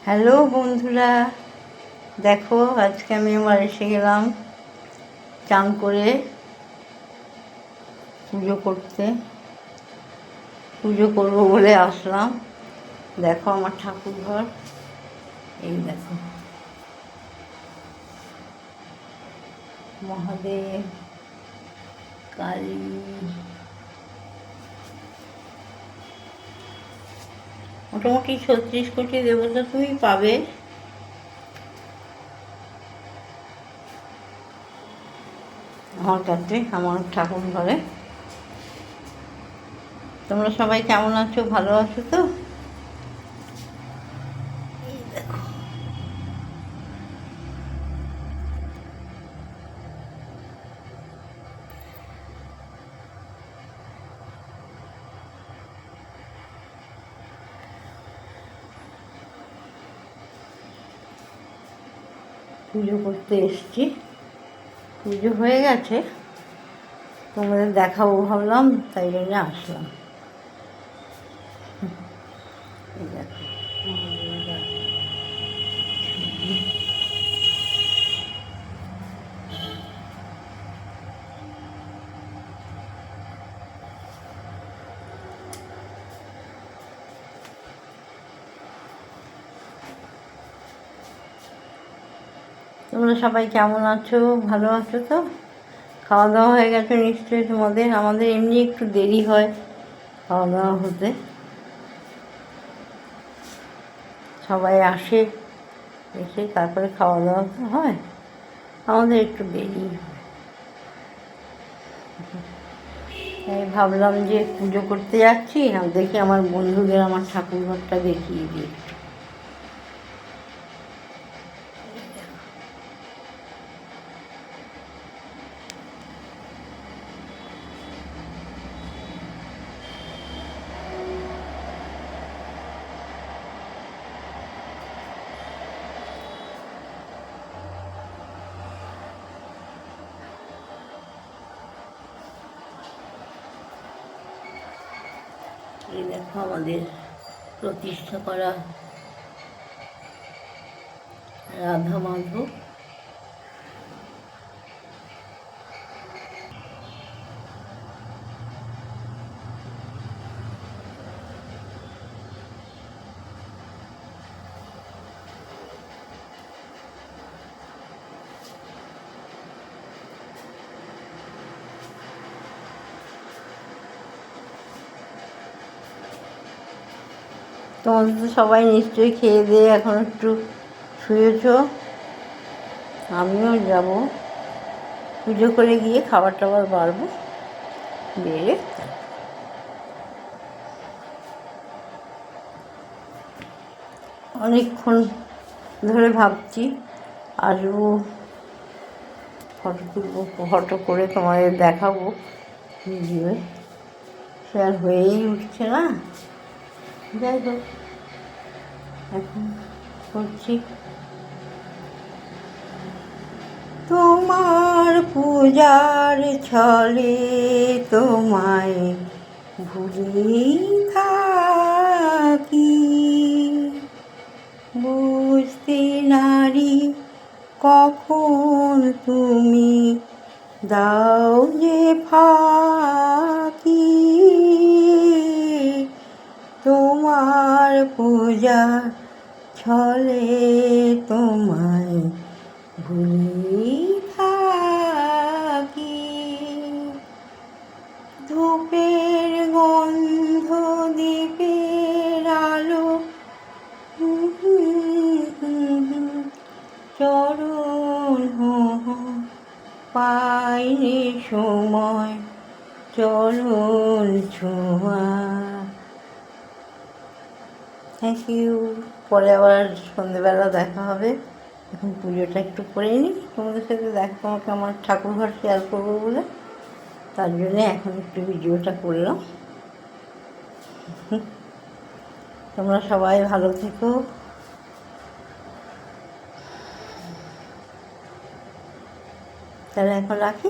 Hello বন্ধুরা, দেখো আজকে আমি আবার এসে গেলাম চান করে পুজো করবো বলে আসলাম। দেখো আমার ঠাকুর ঘর, এই দেখো মহাদেব, কালী, মোটামুটি 36 কোটি দেবতা তুমি পাবে। আমার কাছে, আমার ঠাকুর ঘরে। তোমরা সবাই কেমন আছো? ভালো আছো তো? পুজো করতে এসছি, পুজো হয়ে গেছে, তোমাদের দেখাবো ভাবলাম, তাই জন্য আসলাম। এই দেখো তোমরা সবাই কেমন আছো? ভালো আছো তো? খাওয়া দাওয়া হয়ে গেছে নিশ্চয়ই তোমাদের। আমাদের এমনি একটু দেরি হয় খাওয়া দাওয়া হতে, সবাই আসে, এসে তারপরে খাওয়া দাওয়া তো হয়, আমাদের একটু দেরি হয়। তাই ভাবলাম যে পুজো করতে যাচ্ছি, দেখি আমার বন্ধুদের আমার ঠাকুর ঘরটা দেখিয়ে দিই। এই দেখো আমাদের প্রতিষ্ঠা করা রাধা মাধব। তোমাদের তো সবাই নিশ্চয়ই খেয়ে দিয়ে এখন একটু শুয়েছ, আমিও যাব পুজো করে গিয়ে খাবার টাবার বাড়বো, বেড়ে অনেকক্ষণ ধরে ভাবছি আসবো, ফটো তুলবো, ফটো করে তোমাদের দেখাবো ভিডিওয়ে, সে আর হয়েই উঠছে না। যাই হোক, এখন করছি। তোমার পূজার ছলে তোমায় ভুলেই থাকি, বুঝতে নারি কখন তুমি দাও যে ফাঁকি, তোমার পূজার ছলে তোমায় ভুলেই থাকি, ধূপের গন্ধ দীপের আলো চরণ পাইনি সময় চরণ ছোঁয়া। Thank you. পরে আবার সন্ধেবেলা দেখা হবে। এখন পুজোটা একটু করে নিই, তোমাদের সাথে তোমাকে আমার ঠাকুরঘর শেয়ার করবো বলে, তার জন্যে এখন একটু ভিডিওটা করলাম। তোমরা সবাই ভালো থেকো, তাহলে এখন রাখি।